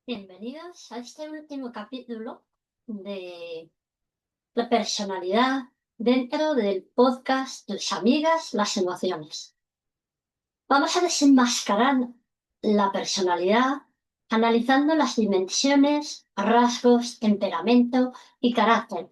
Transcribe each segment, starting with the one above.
Bienvenidos a este último capítulo de la personalidad dentro del podcast Tus amigas, las emociones. Vamos a desenmascarar la personalidad analizando las dimensiones, rasgos, temperamento y carácter,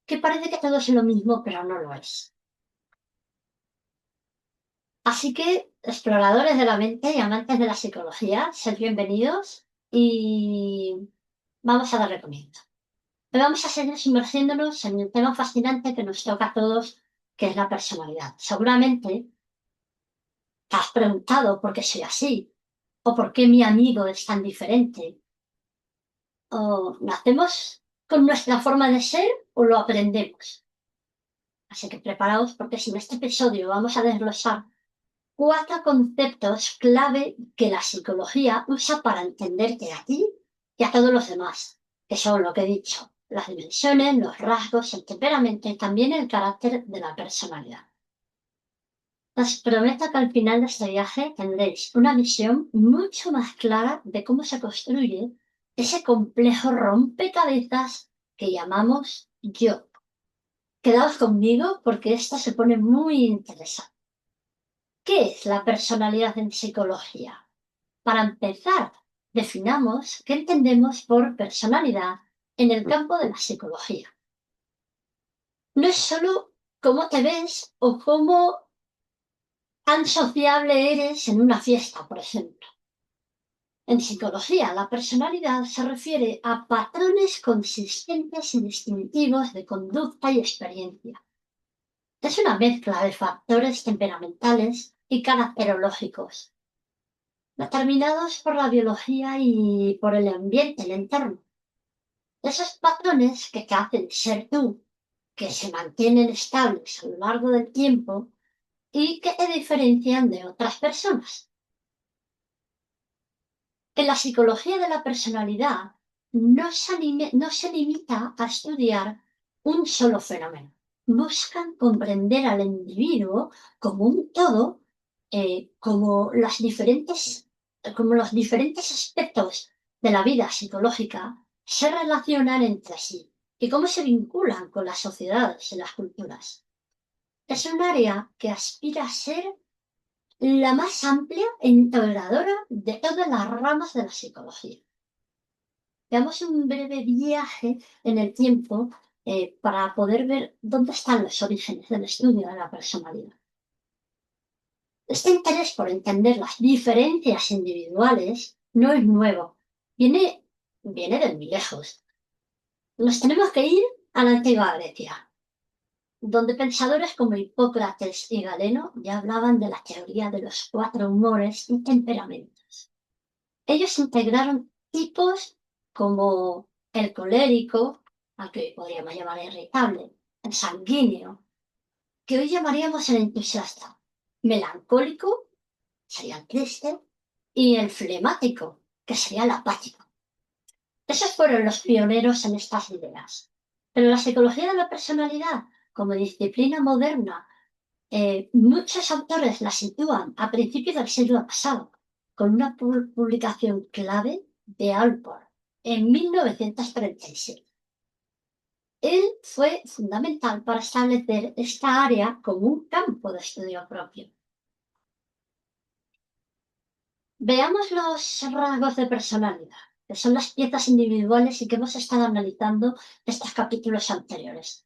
que parece que todo es lo mismo, pero no lo es. Así que, exploradores de la mente y amantes de la psicología, sed bienvenidos y vamos a darle comienzo. Pero vamos a seguir sumergiéndonos en el tema fascinante que nos toca a todos, que es la personalidad. Seguramente te has preguntado por qué soy así, o por qué mi amigo es tan diferente, o nacemos con nuestra forma de ser o lo aprendemos. Así que preparaos porque si en este episodio vamos a desglosar 4 conceptos clave que la psicología usa para entenderte a ti y a todos los demás, que son lo que he dicho, las dimensiones, los rasgos, el temperamento y también el carácter de la personalidad. Os prometo que al final de este viaje tendréis una visión mucho más clara de cómo se construye ese complejo rompecabezas que llamamos yo. Quedaos conmigo porque esto se pone muy interesante. ¿Qué es la personalidad en psicología? Para empezar, definamos qué entendemos por personalidad en el campo de la psicología. No es solo cómo te ves o cómo tan sociable eres en una fiesta, por ejemplo. En psicología, la personalidad se refiere a patrones consistentes y distintivos de conducta y experiencia. Es una mezcla de factores temperamentales y caracterológicos, determinados por la biología y por el ambiente, el entorno. Esos patrones que te hacen ser tú, que se mantienen estables a lo largo del tiempo y que te diferencian de otras personas. En la psicología de la personalidad no se limita a estudiar un solo fenómeno. Buscan comprender al individuo como un todo, como los diferentes aspectos de la vida psicológica se relacionan entre sí y cómo se vinculan con las sociedades y las culturas. Es un área que aspira a ser la más amplia e integradora de todas las ramas de la psicología. Veamos un breve viaje en el tiempo para poder ver dónde están los orígenes del estudio de la personalidad. Este interés por entender las diferencias individuales no es nuevo, viene de muy lejos. Nos tenemos que ir a la antigua Grecia, donde pensadores como Hipócrates y Galeno ya hablaban de la teoría de los 4 humores y temperamentos. Ellos integraron tipos como el colérico, al que hoy podríamos llamar irritable, el sanguíneo, que hoy llamaríamos el entusiasta, melancólico, sería el triste, y el flemático, que sería el apático. Esos fueron los pioneros en estas ideas. Pero la psicología de la personalidad, como disciplina moderna, muchos autores la sitúan a principios del siglo pasado, con una publicación clave de Alport en 1937. Él fue fundamental para establecer esta área como un campo de estudio propio. Veamos los rasgos de personalidad, que son las piezas individuales y que hemos estado analizando en estos capítulos anteriores.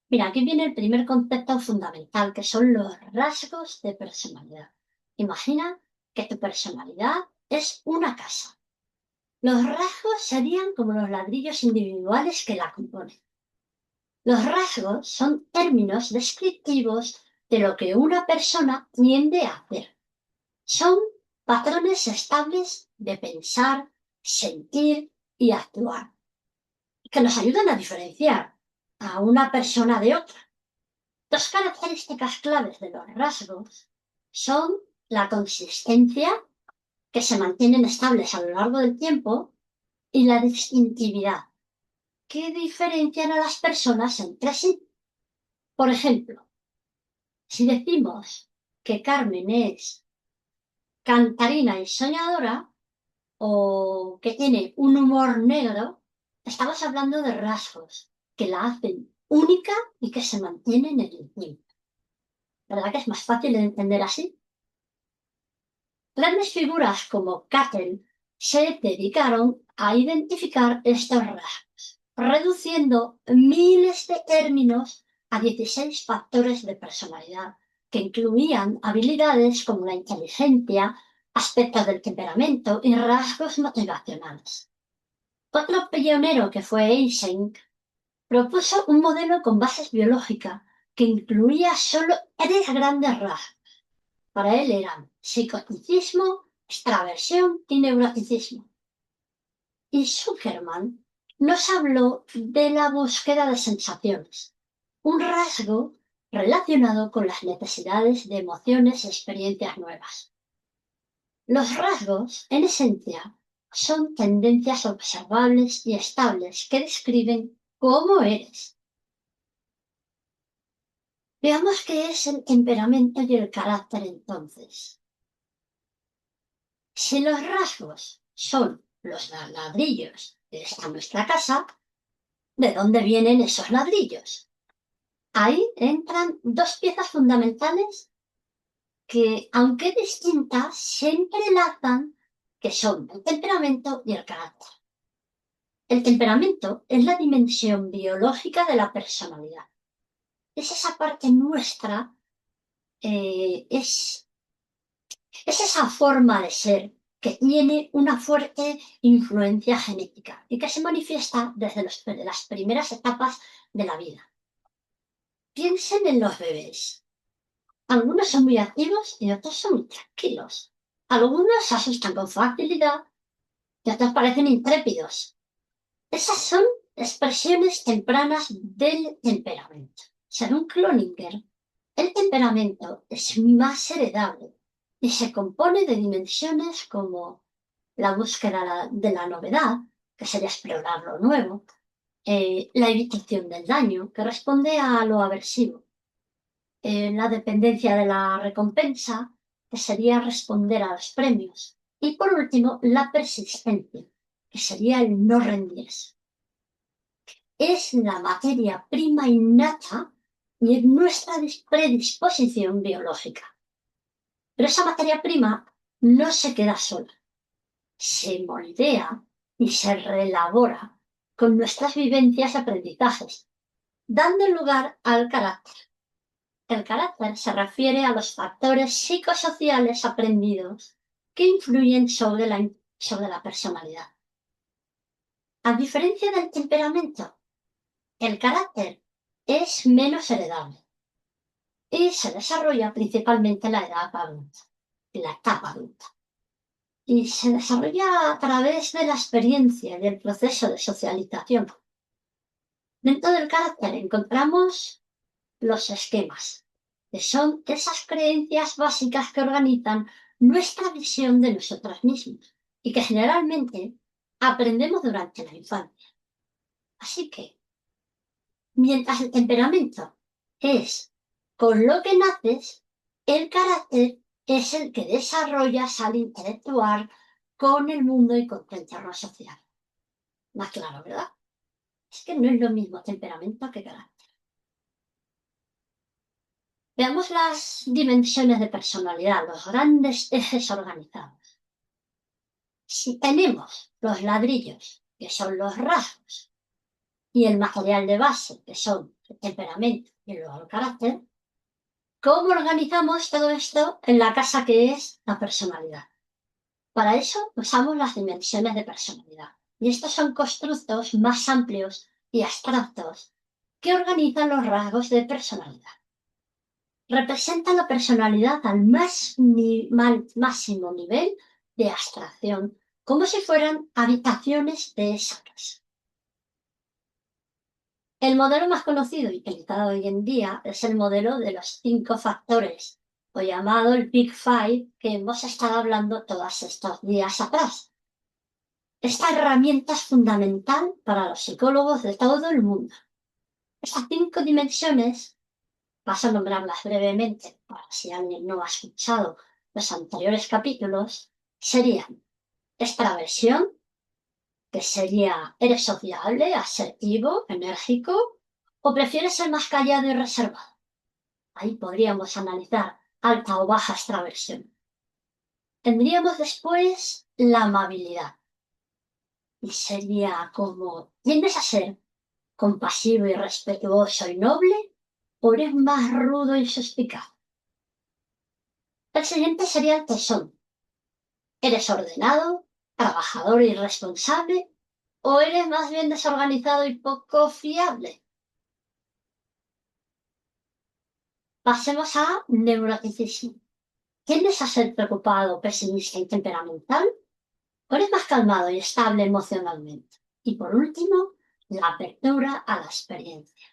Mira, aquí viene el primer concepto fundamental, que son los rasgos de personalidad. Imagina que tu personalidad es una casa. Los rasgos serían como los ladrillos individuales que la componen. Los rasgos son términos descriptivos de lo que una persona tiende a hacer. Son patrones estables de pensar, sentir y actuar, que nos ayudan a diferenciar a una persona de otra. Dos características claves de los rasgos son la consistencia, que se mantienen estables a lo largo del tiempo, y la distintividad, que diferencian a las personas entre sí. Por ejemplo, si decimos que Carmen es cantarina y soñadora, o que tiene un humor negro, estamos hablando de rasgos que la hacen única y que se mantienen en el tiempo. ¿Verdad que es más fácil de entender así? Grandes figuras como Cattell se dedicaron a identificar estos rasgos, reduciendo miles de términos a 16 factores de personalidad, que incluían habilidades como la inteligencia, aspectos del temperamento y rasgos motivacionales. Otro pionero, que fue Eysenck, propuso un modelo con bases biológicas que incluía solo tres grandes rasgos. Para él eran psicoticismo, extraversión y neuroticismo. Y Zuckerman nos habló de la búsqueda de sensaciones, un rasgo relacionado con las necesidades de emociones y experiencias nuevas. Los rasgos, en esencia, son tendencias observables y estables que describen cómo eres. Veamos qué es el temperamento y el carácter entonces. Si los rasgos son los ladrillos de esta nuestra casa, ¿de dónde vienen esos ladrillos? Ahí entran dos piezas fundamentales que, aunque distintas, se entrelazan, que son el temperamento y el carácter. El temperamento es la dimensión biológica de la personalidad. Es esa parte nuestra, es esa forma de ser que tiene una fuerte influencia genética y que se manifiesta desde las primeras etapas de la vida. Piensen en los bebés. Algunos son muy activos y otros son muy tranquilos. Algunos se asustan con facilidad y otros parecen intrépidos. Esas son expresiones tempranas del temperamento. Según Cloninger, el temperamento es más heredable y se compone de dimensiones como la búsqueda de la novedad, que sería explorar lo nuevo, la evitación del daño, que responde a lo aversivo, la dependencia de la recompensa, que sería responder a los premios, y por último, la persistencia, que sería el no rendirse. Es la materia prima innata y es nuestra predisposición biológica. Pero esa materia prima no se queda sola, se moldea y se reelabora con nuestras vivencias y aprendizajes, dando lugar al carácter. El carácter se refiere a los factores psicosociales aprendidos que influyen sobre la personalidad. A diferencia del temperamento, el carácter es menos heredable y se desarrolla principalmente en la edad adulta, en la etapa adulta. Y se desarrolla a través de la experiencia y el proceso de socialización. Dentro del carácter encontramos los esquemas, que son esas creencias básicas que organizan nuestra visión de nosotros mismos y que generalmente aprendemos durante la infancia. Así que, mientras el temperamento es con lo que naces, el carácter es el que desarrollas al interactuar con el mundo y con tu entorno social. Más claro, ¿verdad? Es que no es lo mismo temperamento que carácter. Veamos las dimensiones de personalidad, los grandes ejes organizados. Si tenemos los ladrillos, que son los rasgos, y el material de base, que son el temperamento y luego el carácter, ¿cómo organizamos todo esto en la casa que es la personalidad? Para eso usamos las dimensiones de personalidad. Y estos son constructos más amplios y abstractos que organizan los rasgos de personalidad. Representa la personalidad al máximo nivel de abstracción, como si fueran habitaciones de esa casa. El modelo más conocido y utilizado hoy en día es el modelo de los 5 factores, o llamado el Big Five, que hemos estado hablando todos estos días atrás. Esta herramienta es fundamental para los psicólogos de todo el mundo. Estas 5 dimensiones, paso a nombrarlas brevemente, para si alguien no ha escuchado los anteriores capítulos, serían extraversión, que sería, ¿eres sociable, asertivo, enérgico? ¿O prefieres ser más callado y reservado? Ahí podríamos analizar alta o baja extraversión. Tendríamos después la amabilidad. Y sería como, ¿tiendes a ser compasivo y respetuoso y noble? ¿O eres más rudo y suspicaz? El siguiente sería el tesón. ¿Eres ordenado, trabajador y responsable? ¿O eres más bien desorganizado y poco fiable? Pasemos a neuroticismo. ¿Tiendes a ser preocupado, pesimista y temperamental? ¿O eres más calmado y estable emocionalmente? Y por último, la apertura a la experiencia.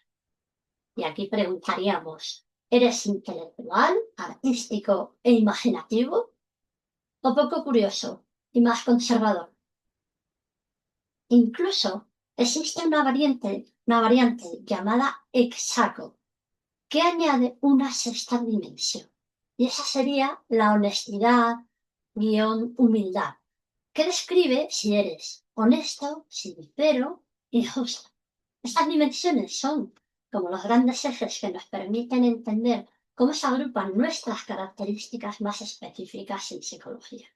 Y aquí preguntaríamos, ¿eres intelectual, artístico e imaginativo? ¿O poco curioso y más conservador? Incluso existe una variante llamada hexaco, que añade una sexta dimensión. Y esa sería la honestidad, humildad, que describe si eres honesto, sincero y justo. Estas dimensiones son como los grandes ejes que nos permiten entender cómo se agrupan nuestras características más específicas en psicología.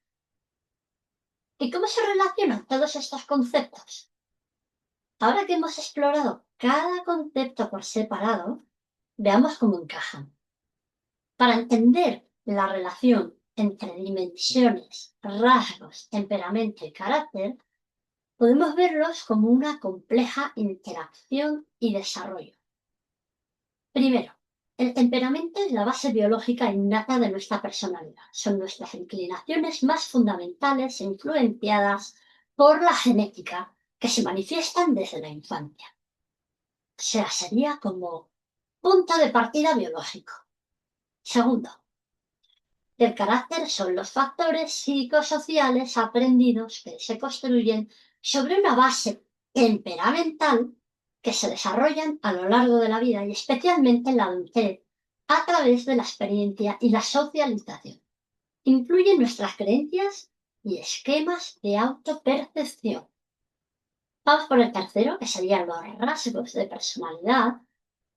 ¿Y cómo se relacionan todos estos conceptos? Ahora que hemos explorado cada concepto por separado, veamos cómo encajan. Para entender la relación entre dimensiones, rasgos, temperamento y carácter, podemos verlos como una compleja interacción y desarrollo. Primero, el temperamento es la base biológica innata de nuestra personalidad. Son nuestras inclinaciones más fundamentales e influenciadas por la genética que se manifiestan desde la infancia. O sea, sería como punto de partida biológico. Segundo, el carácter son los factores psicosociales aprendidos que se construyen sobre una base temperamental que se desarrollan a lo largo de la vida y especialmente en la adultez a través de la experiencia y la socialización. Influyen nuestras creencias y esquemas de autopercepción. Vamos por el tercero, que serían los rasgos de personalidad,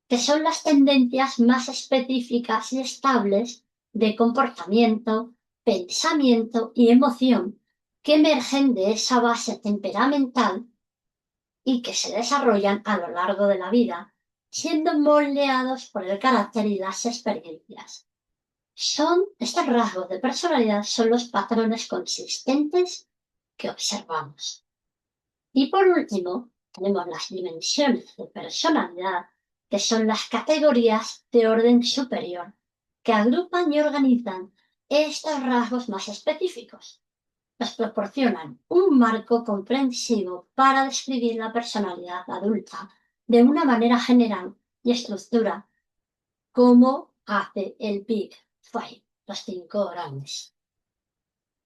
que son las tendencias más específicas y estables de comportamiento, pensamiento y emoción que emergen de esa base temperamental y que se desarrollan a lo largo de la vida, siendo moldeados por el carácter y las experiencias. Estos rasgos de personalidad son los patrones consistentes que observamos. Y por último, tenemos las dimensiones de personalidad, que son las categorías de orden superior, que agrupan y organizan estos rasgos más específicos. Nos proporcionan un marco comprensivo para describir la personalidad adulta de una manera general y estructura, como hace el Big Five, los cinco grandes.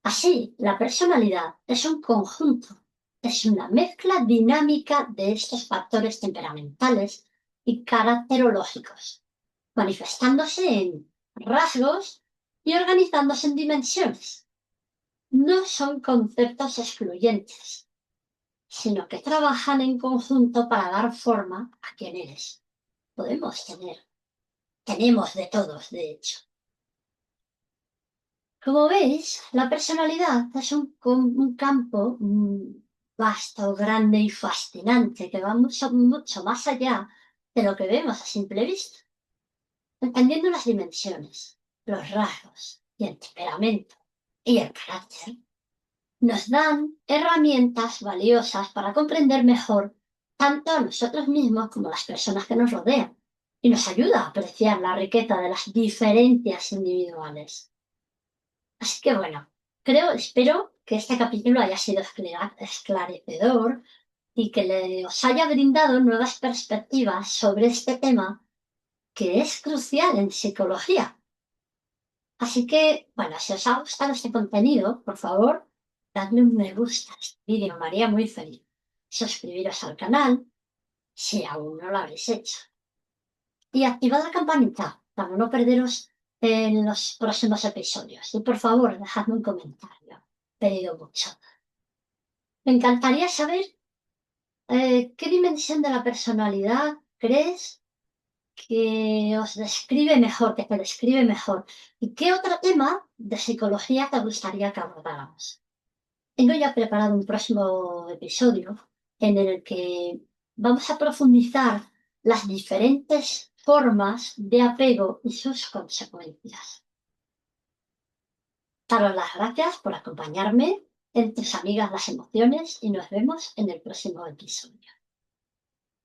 Así, la personalidad es un conjunto, es una mezcla dinámica de estos factores temperamentales y caracterológicos, manifestándose en rasgos y organizándose en dimensiones. No son conceptos excluyentes, sino que trabajan en conjunto para dar forma a quién eres. Tenemos de todos, de hecho. Como veis, la personalidad es un campo vasto, grande y fascinante que va mucho más allá de lo que vemos a simple vista. Entendiendo las dimensiones, los rasgos y el temperamento y el carácter, nos dan herramientas valiosas para comprender mejor tanto a nosotros mismos como a las personas que nos rodean y nos ayuda a apreciar la riqueza de las diferencias individuales. Así que bueno, espero que este capítulo haya sido esclarecedor y que os haya brindado nuevas perspectivas sobre este tema que es crucial en psicología. Así que, bueno, si os ha gustado este contenido, por favor, dadle un me gusta a este vídeo, me haría muy feliz. Suscribiros al canal, si aún no lo habéis hecho. Y activad la campanita para no perderos en los próximos episodios. Y por favor, dejadme un comentario. Pedido mucho. Me encantaría saber qué dimensión de la personalidad crees que os describe mejor, que te describe mejor. ¿Y qué otro tema de psicología te gustaría que abordáramos? Tengo ya preparado un próximo episodio en el que vamos a profundizar las diferentes formas de apego y sus consecuencias. Daros las gracias por acompañarme en Tus Amigas las Emociones y nos vemos en el próximo episodio.